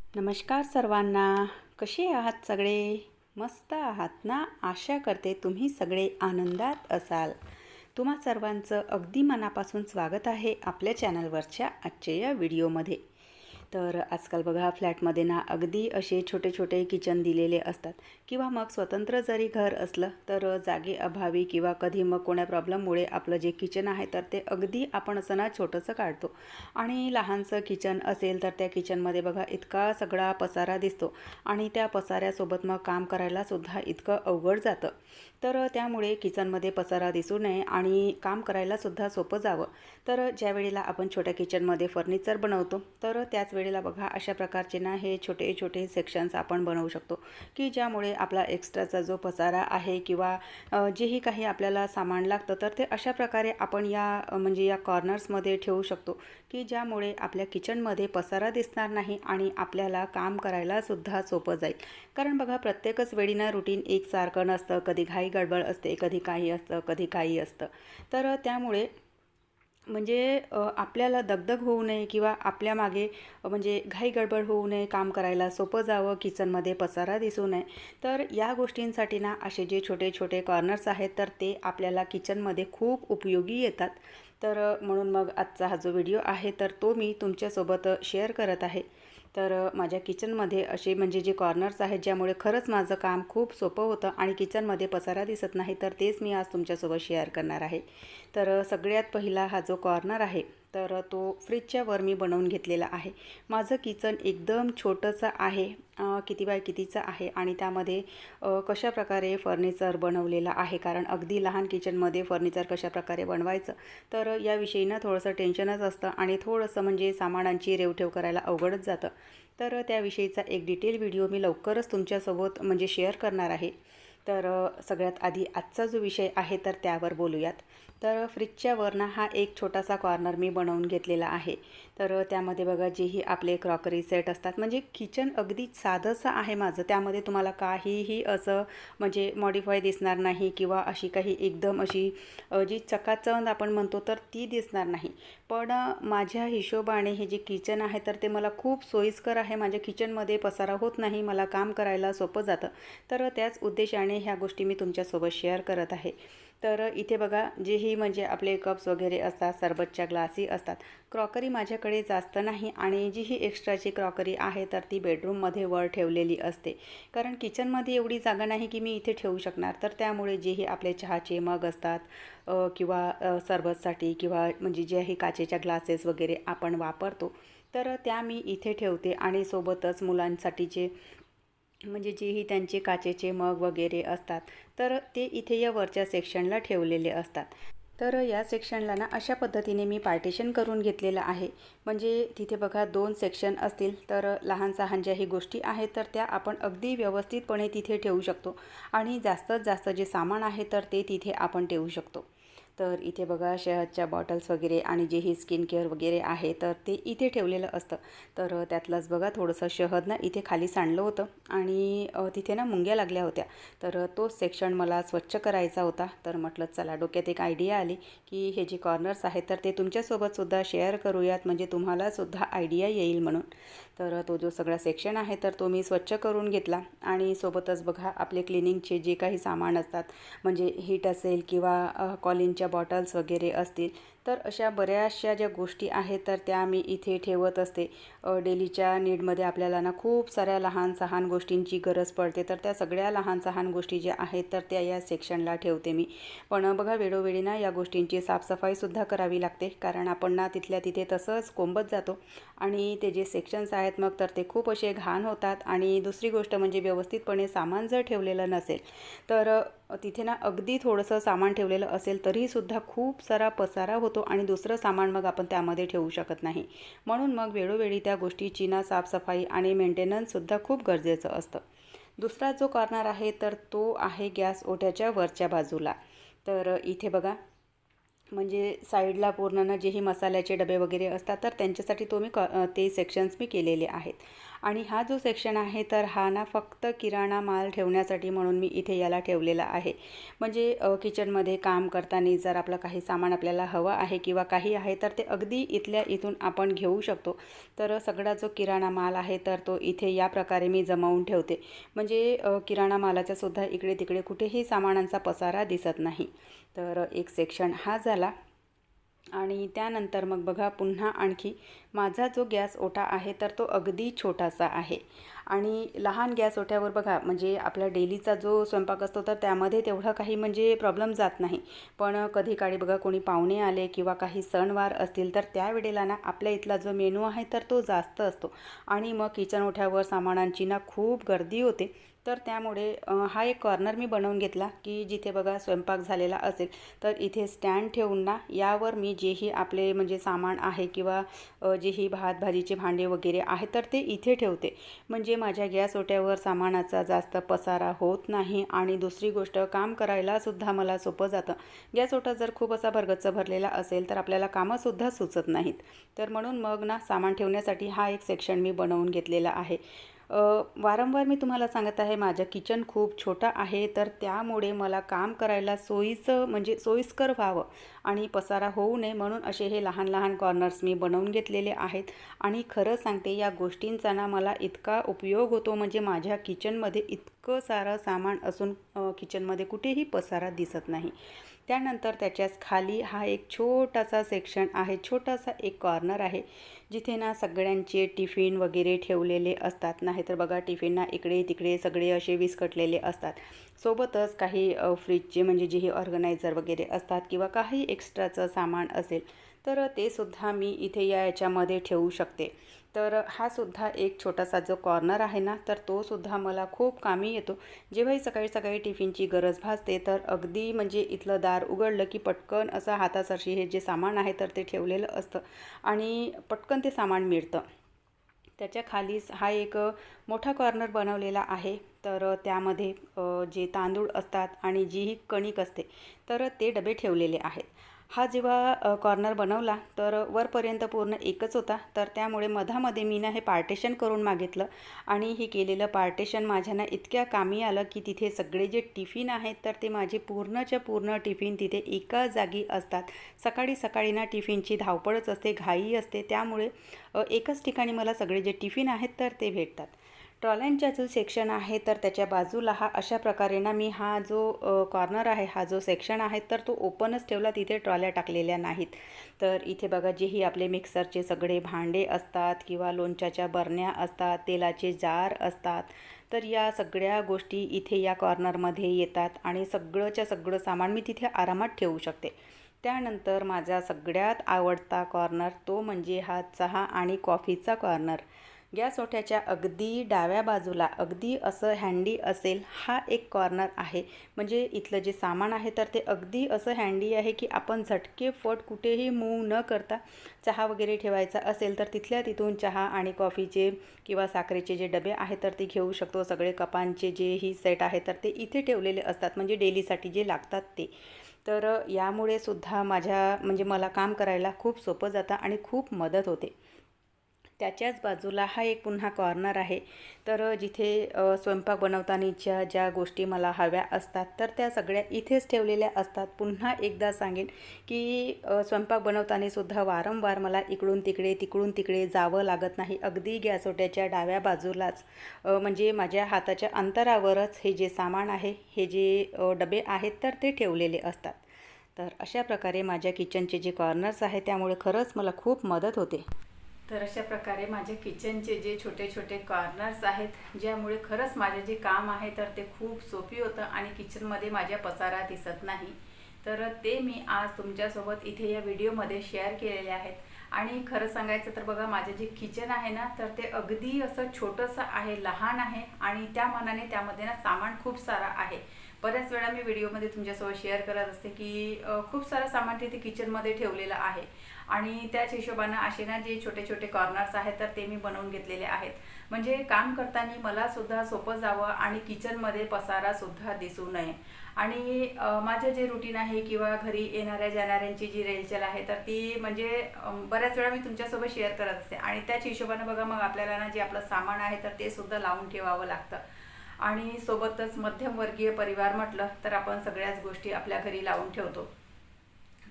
नमस्कार सर्वांना. कसे आहात सगळे? मस्त आहात ना? आशा करते तुम्ही सगळे आनंदात असाल. तुम्हा सर्वांचं अगदी मनापासून स्वागत आहे आपल्या चॅनलवरच्या आजच्या या व्हिडिओमध्ये. तर आजकाल बघा फ्लॅटमध्ये ना अगदी असे छोटे छोटे किचन दिलेले असतात किंवा मग स्वतंत्र जरी घर असलं तर जागे अभावी किंवा कधी मग कोण्या प्रॉब्लेममुळे आपलं जे किचन आहे तर ते अगदी आपण असं ना छोटंसं काढतो आणि लहानसं किचन असेल तर त्या किचनमध्ये बघा इतका सगळा पसारा दिसतो आणि त्या पसाऱ्यासोबत मग काम करायलासुद्धा इतकं अवघड जातं. तर त्यामुळे किचनमध्ये पसारा दिसू नये आणि काम करायलासुद्धा सोपं जावं तर ज्या वेळेला आपण छोट्या किचनमध्ये फर्निचर बनवतो तर त्याच वेळेला बघा अशा प्रकारचे ना हे छोटे छोटे सेक्शन्स आपण बनवू शकतो की ज्यामुळे आपला एक्स्ट्राचा जो पसारा आहे किंवा जेही काही आपल्याला सामान लागतं तर ते अशा प्रकारे आपण म्हणजे या कॉर्नर्समध्ये ठेवू शकतो की ज्यामुळे आपल्या किचनमध्ये पसारा दिसणार नाही आणि आपल्याला काम करायलासुद्धा सोपं जाईल. कारण बघा प्रत्येकच वेळी ना रुटीन एकसारखं नसतं. कधी घाई गडबड असते, कधी काही असतं, कधी काही असतं. तर त्यामुळे म्हणजे आपल्याला दगदग होऊ नये किंवा आपल्या मागे म्हणजे घाई गडबड होऊ नये, काम करायला सोपं जावं, किचनमध्ये पसारा दिसू नये. तर या गोष्टींसाठी ना असे जे छोटे छोटे कॉर्नर्स आहेत तर ते आपल्याला किचनमध्ये खूप उपयोगी येतात. तर म्हणून मग आजचा हा जो व्हिडिओ आहे तर तो मी तुमच्यासोबत शेअर करत आहे. तर माझ्या किचनमध्ये असे म्हणजे जे कॉर्नर्स आहेत ज्यामुळे खरंच माझं काम खूप सोपं होतं आणि किचनमध्ये पसारा दिसत नाही तर तेच मी आज तुमच्यासोबत शेअर करणार आहे. तर सगळ्यात पहिला हा जो कॉर्नर आहे तर तो फ्रीजच्या वर मी बनवून घेतलेला आहे. माझं किचन एकदम छोटंसं आहे, किती बाय कितीचं आहे आणि त्यामध्ये कशाप्रकारे फर्निचर बनवलेलं आहे. कारण अगदी लहान किचनमध्ये फर्निचर कशाप्रकारे बनवायचं तर याविषयी ना थोडंसं टेन्शनच असतं आणि थोडंसं म्हणजे सामानांची रेवठेव करायला अवघडच जातं. तर त्याविषयीचा एक डिटेल व्हिडिओ मी लवकरच तुमच्यासोबत म्हणजे शेअर करणार आहे. तर सगळ्यात आधी आजचा जो विषय आहे तर त्यावर बोलूयात. तर फ्रीजच्या वरनं हा एक छोटासा कॉर्नर मी बनवून घेतलेला आहे. तर त्यामध्ये बघा जेही आपले क्रॉकरी सेट असतात म्हणजे किचन अगदी साधंसं आहे माझं. त्यामध्ये तुम्हाला काहीही असं म्हणजे मॉडिफाय दिसणार नाही किंवा अशी काही एकदम अशी जी चकाचौंध आपण म्हणतो तर ती दिसणार नाही. पण माझ्या हिशोबाने हे जे किचन आहे तर ते मला खूप सोयीस्कर आहे. माझ्या किचनमध्ये पसारा होत नाही, मला काम करायला सोपं जातं. तर त्याच उद्देशाने ह्या गोष्टी मी तुमच्यासोबत शेअर करत आहे. तर इथे बघा जेही म्हणजे आपले कप्स वगैरे असतात, सरबतच्या ग्लासही असतात. क्रॉकरी माझ्याकडे जास्त नाही आणि जी ही एक्स्ट्राची क्रॉकरी आहे तर ती बेडरूममध्ये वर ठेवलेली असते. कारण किचनमध्ये एवढी जागा नाही की मी इथे ठेवू शकणार. तर त्यामुळे जेही आपले चहाचे मग असतात किंवा सरबतसाठी किंवा म्हणजे जेही काचेच्या ग्लासेस वगैरे आपण वापरतो तर त्या मी इथे ठेवते आणि सोबतच मुलांसाठीचे म्हणजे जेही त्यांचे काचेचे मग वगैरे असतात तर ते इथे या वरच्या सेक्शनला ठेवलेले असतात. तर या सेक्शनला ना अशा पद्धतीने मी पार्टिशन करून घेतलेलं आहे. म्हणजे तिथे बघा 2 सेक्शन असतील तर लहान-सहान ज्याही गोष्टी आहेत तर त्या आपण अगदी व्यवस्थितपणे तिथे ठेवू शकतो आणि जास्तीत जास्त जे सामान आहे तर ते तिथे आपण ठेवू शकतो. तर इथे बघा शहदच्या बॉटल्स वगैरे आणि जेही स्किन केअर वगैरे आहे तर ते इथे ठेवलेलं असतं. तर त्यातलंच बघा थोडंसं शहद ना इथे खाली सांडलं होतं आणि तिथे ना मुंग्या लागल्या होत्या. तर तो सेक्शन मला स्वच्छ करायचा होता. तर म्हटलं चला डोक्यात एक आयडिया आली की हे जे कॉर्नर्स आहेत तर ते तुमच्यासोबतसुद्धा शेअर करूयात म्हणजे तुम्हालासुद्धा आयडिया येईल म्हणून. तर तो जो सगळा सेक्शन आहे तर तो मी स्वच्छ करून घेतला आणि सोबतच बघा आपले क्लिनिंगचे जे काही सामान असतात म्हणजे हीट असेल किंवा कॉलिनच्या बॉटल्स वगैरे असतील तर अशा बऱ्याचशा ज्या गोष्टी आहेत तर त्या मी इथे ठेवत असते. डेलीच्या नीडमध्ये आपल्याला ना खूप साऱ्या लहान-सहान गोष्टींची गरज पडते तर त्या सगळ्या लहान-सहान गोष्टी ज्या आहेत तर त्या या सेक्शनला ठेवते मी. पण बघा वेळोवेळी ना या गोष्टींची साफसफाईसुद्धा करावी लागते कारण आपण ना तिथल्या तिथे तसंच कोंबत जातो आणि ते जे सेक्शन्स आहेत मग तर ते खूप असे घाण होतात आणि दुसरी गोष्ट म्हणजे व्यवस्थितपणे सामान जर ठेवलेलं नसेल तर तिथे ना अगदी थोडंसं सामान ठेवलेलं असेल तरीसुद्धा खूप सारा पसारा होतो आणि दुसरं सामान मग आपण त्यामध्ये ठेवू शकत नाही. म्हणून मग वेळोवेळी त्या गोष्टीची ना साफसफाई आणि मेंटेनन्ससुद्धा खूप गरजेचं असतं. दुसरा जो कॉर्नर आहे तर तो आहे गॅस ओट्याच्या वरच्या बाजूला. तर इथे बघा म्हणजे साईडला पूर्ण ना जेही मसाल्याचे डबे वगैरे असतात तर त्यांच्यासाठी ते सेक्शन्स मी केलेले आहेत. आणि हा जो सेक्शन आहे तर हा ना फक्त किराणा माल ठेवण्यासाठी म्हणून मी इथे याला ठेवलेला आहे. म्हणजे किचनमध्ये काम करताना जर आपलं काही सामान आपल्याला हवं आहे किंवा काही आहे तर ते अगदी इथल्या इथून आपण घेऊ शकतो. तर सगळा जो किराणा माल आहे तर तो इथे या प्रकारे मी जमवून ठेवते. म्हणजे किराणा मालाचा सुद्धा इकडे तिकडे कुठेही सामानांचा पसारा दिसत नाही. तर एक सेक्शन हा झाला. आणि त्यानंतर मग बघा पुन्हा आणखी माझा जो गॅस ओटा आहे तर तो अगदी छोटासा आहे. आणि लहान गॅस ओट्यावर बघा म्हणजे आपला डेलीचा जो स्वयंपाक असतो तर त्यामध्ये तेवढं काही म्हणजे प्रॉब्लेम जात नाही. पण कधी काळी बघा कोणी पाहुणे आले किंवा काही सणवार असतील तर त्यावेळेला ना आपल्या इथला जो मेनू आहे तर तो जास्त असतो. आणि मग किचन ओट्यावर सामानांची ना खूप गर्दी होते. तर त्यामुळे हा एक कॉर्नर मी बनवून घेतला की जिथे बघा स्वयंपाक झालेला असेल तर इथे स्टँड ठेवून ना यावर मी जेही आपले म्हणजे सामान आहे किंवा जेही भात भाजीचे भांडे वगैरे आहे तर ते इथे ठेवते. म्हणजे माझ्या गॅस ओट्यावर सामानाचा जास्त पसारा होत नाही. आणि दुसरी गोष्ट काम करायलासुद्धा मला सोपं जातं. गॅस ओटा जर खूप असा भरगच्च भरलेला असेल तर आपल्याला कामंसुद्धा सुचत नाहीत. तर म्हणून मग ना सामान ठेवण्यासाठी हा एक सेक्शन मी बनवून घेतलेला आहे. वारंवार मी तुम्हाला सांगत आहे माझं किचन खूप छोटं आहे तर त्यामुळे मला काम करायला सोयीस्कर व्हावं आणि पसारा होऊ नये म्हणून असे हे लहान लहान कॉर्नर्स मी बनवून घेतलेले आहेत. आणि खरं सांगते या गोष्टींचा ना मला इतका उपयोग होतो म्हणजे माझ्या किचनमध्ये इतकं सारं सामान असून किचनमध्ये कुठेही पसारा दिसत नाही. त्यानंतर त्याच्याच खाली हा एक छोटासा सेक्शन आहे, छोटासा एक कॉर्नर आहे जिथे ना सगळ्यांचे टिफिन वगैरे ठेवलेले असतात. नाहीतर बघा टिफिनना इकडे तिकडे सगळे असे विस्कटलेले असतात. सोबतच काही फ्रीजचे म्हणजे जे हे ऑर्गनायझर वगैरे असतात किंवा काही एक्स्ट्राचं सामान असेल तर ते सुद्धा मी इथे याच्यामध्ये ठेवू शकते. तर हा सुद्धा एक छोटासा जो कॉर्नर आहे ना तर तो सुद्धा मला खूप कामी येतो. जेव्हाही सकाळी सकाळी टिफिनची गरज भासते तर अगदी म्हणजे इथलं दार उघडलं की पटकन असं हातासरशी हे जे सामान आहे तर ते ठेवलेलं असतं आणि पटकन ते सामान मिळतं. त्याच्या खालीच हा एक मोठा कॉर्नर बनवलेला आहे. तर त्यामध्ये जे तांदूळ असतात आणि जी ही कणिक असते तर ते डबे ठेवलेले आहेत. हा जेव्हा कॉर्नर बनवला तर वरपर्यंत पूर्ण एकच होता. तर त्यामुळे मधामध्ये मी ना हे पार्टेशन करून मागितलं. आणि हे केलेलं पार्टेशन माझ्या ना इतक्या कामी आलं की तिथे सगळे जे टिफिन आहेत तर ते माझे पूर्णच्या पूर्ण टिफिन तिथे एका जागी असतात. सकाळी सकाळी ना टिफिनची धावपळच असते, घाई असते. त्यामुळे एकाच ठिकाणी मला सगळे जे टिफिन आहेत तर ते भेटतात. ट्रॉल्यांचा जो सेक्शन आहे तर त्याच्या बाजूला हा अशा प्रकारे ना मी हा जो कॉर्नर आहे, हा जो सेक्शन आहे तर तो ओपनच ठेवला, तिथे ट्रॉल्या टाकलेल्या नाहीत. तर इथे बघा जेही आपले मिक्सरचे सगळे भांडे असतात किंवा लोणच्याच्या बरण्या असतात, तेलाचे जार असतात तर या सगळ्या गोष्टी इथे या कॉर्नरमध्ये येतात आणि सगळंच्या सगळं सामान मी तिथे आरामात ठेवू शकते. त्यानंतर माझा सगळ्यात आवडता कॉर्नर तो म्हणजे हा चहा आणि कॉफीचा कॉर्नर. गॅस ओट्याच्या अगदी डाव्या बाजूला अगदी असं हँडी असेल हा एक कॉर्नर आहे. म्हणजे इथलं जे सामान आहे तर ते अगदी असं हँडी आहे की आपण झटकेफट कुठेही मूव न करता चहा वगैरे ठेवायचा असेल तर तिथल्या तिथून चहा आणि कॉफीचे किंवा साखरेचे जे डबे आहेत तर ते घेऊ शकतो. सगळे कपांचे जेही सेट आहे तर ते इथे ठेवलेले असतात म्हणजे डेलीसाठी जे लागतात ते. तर यामुळे सुद्धा म्हणजे मला काम करायला खूप सोपं जातं आणि खूप मदत होते. त्याच्याच बाजूला हा एक पुन्हा कॉर्नर आहे. तर जिथे स्वयंपाक बनवतानाच्या ज्या गोष्टी मला हव्या असतात तर त्या सगळ्या इथेच ठेवलेल्या असतात. पुन्हा एकदा सांगेन की स्वयंपाक बनवतानासुद्धा वारंवार मला इकडून तिकडे जावं लागत नाही. अगदी गॅस ओट्याच्या डाव्या बाजूलाच म्हणजे माझ्या हाताच्या अंतरावरच हे जे सामान आहे, हे जे डबे आहेत तर ते ठेवलेले असतात. तर अशा प्रकारे माझ्या किचनचे जे कॉर्नर्स आहेत त्यामुळे खरंच मला खूप मदत होते. तर अशा प्रकारे माझ्या किचनचे जे छोटे छोटे कॉर्नर्स आहेत ज्यामुळे खरंच माझे जे काम आहे तर ते खूप सोपी होतं आणि किचनमध्ये माझ्या पसारा दिसत नाही. तर ते मी आज तुमच्यासोबत इथे या व्हिडिओमध्ये शेअर केलेले आहेत. आणि खरं सांगायचं तर बघा माझे जे किचन आहे ना तर ते अगदी असं छोटंसं आहे, लहान आहे आणि त्या मानाने त्यामध्ये ना सामान खूप सारं आहे. बऱ्याच वेळा मी व्हिडिओमध्ये तुमच्यासोबत शेअर करत असते की खूप सारं सामान तिथे किचनमध्ये ठेवलेलं आहे आणि त्याच हिशोबानं असे ना जे छोटे छोटे कॉर्नर्स आहेत तर ते मी बनवून घेतलेले आहेत, म्हणजे काम करताना मला सुद्धा सोपं जावं आणि किचनमध्ये पसारा सुद्धा दिसू नये. आणि माझं जे रुटीन आहे किंवा घरी येणाऱ्या जाणाऱ्यांची जी रेलचेल आहे तर ती म्हणजे बऱ्याच वेळा मी तुमच्यासोबत शेअर करत असते आणि त्याच हिशोबानं बघा मग आपल्याला ना जे आपलं सामान आहे तर ते सुद्धा लावून ठेवावं लागतं. आणि सोबतच मध्यमवर्गीय परिवार म्हटलं तर आपण सगळ्याच गोष्टी आपल्या घरी लावून ठेवतो.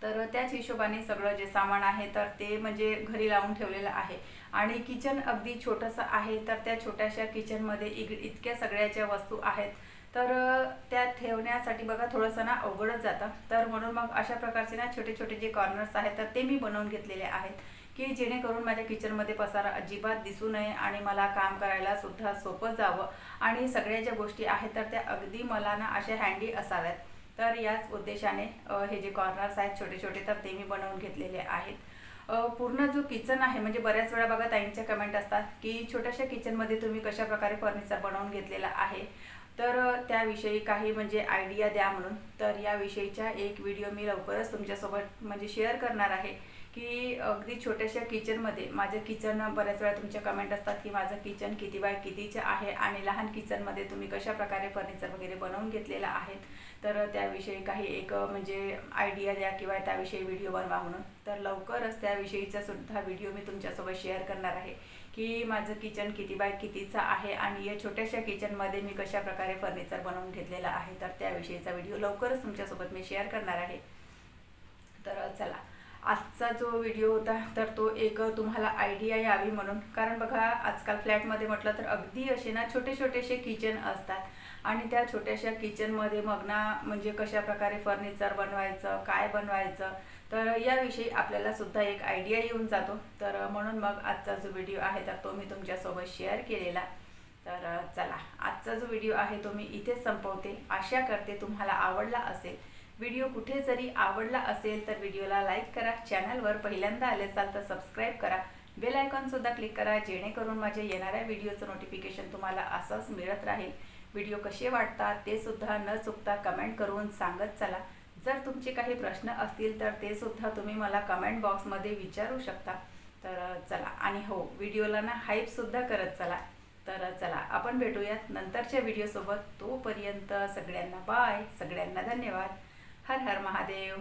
तर त्याच हिशोबाने सगळं जे सामान आहे तर ते म्हणजे घरी लावून ठेवलेलं आहे. आणि किचन अगदी छोटंसं आहे तर त्या छोट्याशा किचनमध्ये इतक्या सगळ्याच्या वस्तू आहेत तर त्या ठेवण्यासाठी बघा थोडंसं ना अवघडच जातं. तर म्हणून मग अशा प्रकारचे ना छोटे छोटे जे कॉर्नर्स आहेत तर ते मी बनवून घेतलेले आहेत की जेणेकरून माझ्या किचनमध्ये पसारा अजिबात दिसू नये आणि मला काम करायला सुद्धा सोपं जावं आणि सगळ्या ज्या गोष्टी आहेत तर त्या अगदी मला ना अशा हँडी असाव्यात. तर याच उद्देशाने हे जे कॉर्नर्स आहेत छोटे छोटे तर ते मी बनवून घेतलेले आहेत. पूर्ण जो किचन आहे म्हणजे बऱ्याच वेळा बघा ताईंच्या कमेंट असतात की छोट्याशा किचनमध्ये तुम्ही कशा प्रकारे फर्निचर बनवून घेतलेला आहे, तर त्याविषयी काही म्हणजे आयडिया द्या म्हणून. तर याविषयीचा एक व्हिडिओ मी लवकरच तुमच्यासोबत म्हणजे शेअर करणार आहे की अगदी छोट्याशा किचनमध्ये माझं किचन, बऱ्याच वेळा तुमच्या कमेंट असतात की माझं किचन किती बाय कितीचं आहे आणि लहान किचनमध्ये तुम्ही कशा प्रकारे फर्निचर वगैरे बनवून घेतलेलं आहेत, तर त्याविषयी काही एक म्हणजे आयडिया द्या किंवा त्याविषयी व्हिडिओ बनवा म्हणून. तर लवकरच त्याविषयीचा सुद्धा व्हिडिओ मी तुमच्यासोबत शेअर करणार आहे की माझं किचन किती बाय कितीचं आहे आणि या छोट्याशा किचनमध्ये मी कशा प्रकारे फर्निचर बनवून घेतलेलं आहे, तर त्याविषयीचा व्हिडिओ लवकरच तुमच्यासोबत मी शेअर करणार आहे. तर चला, आजचा जो व्हिडिओ होता तर तो एक तुम्हाला आयडिया यावी म्हणून. कारण बघा आजकाल फ्लॅटमध्ये म्हटलं तर अगदी असे ना छोटे छोटेसे किचन असतात आणि त्या छोट्याशा किचनमध्ये मग ना म्हणजे कशा प्रकारे फर्निचर बनवायचं, काय बनवायचं, तर याविषयी आपल्याला सुद्धा एक आयडिया येऊन जातो. तर म्हणून मग आजचा जो व्हिडिओ आहे तर तो मी तुमच्यासोबत शेअर केलेला. तर चला, आजचा जो व्हिडिओ आहे तो मी इथेच संपवते. आशा करते तुम्हाला आवडला असेल. व्हिडिओ कुठे जरी आवडला असेल तर व्हिडिओला लाईक करा, चॅनलवर पहिल्यांदा आले असाल तर सबस्क्राईब करा, बेल आयकॉनसुद्धा क्लिक करा जेणेकरून माझ्या येणाऱ्या व्हिडिओचं नोटिफिकेशन तुम्हाला असंच मिळत राहील. व्हिडिओ कसे वाटतात ते सुद्धा न चुकता कमेंट करून सांगत चला. जर तुमचे काही प्रश्न असतील तर ते सुद्धा तुम्ही मला कमेंट बॉक्समध्ये विचारू शकता. तर चला, आणि हो, व्हिडिओला ना हाईपसुद्धा करत चला. तर चला, आपण भेटूयात नंतरच्या व्हिडिओसोबत. तोपर्यंत सगळ्यांना बाय, सगळ्यांना धन्यवाद. हर हर महादेव.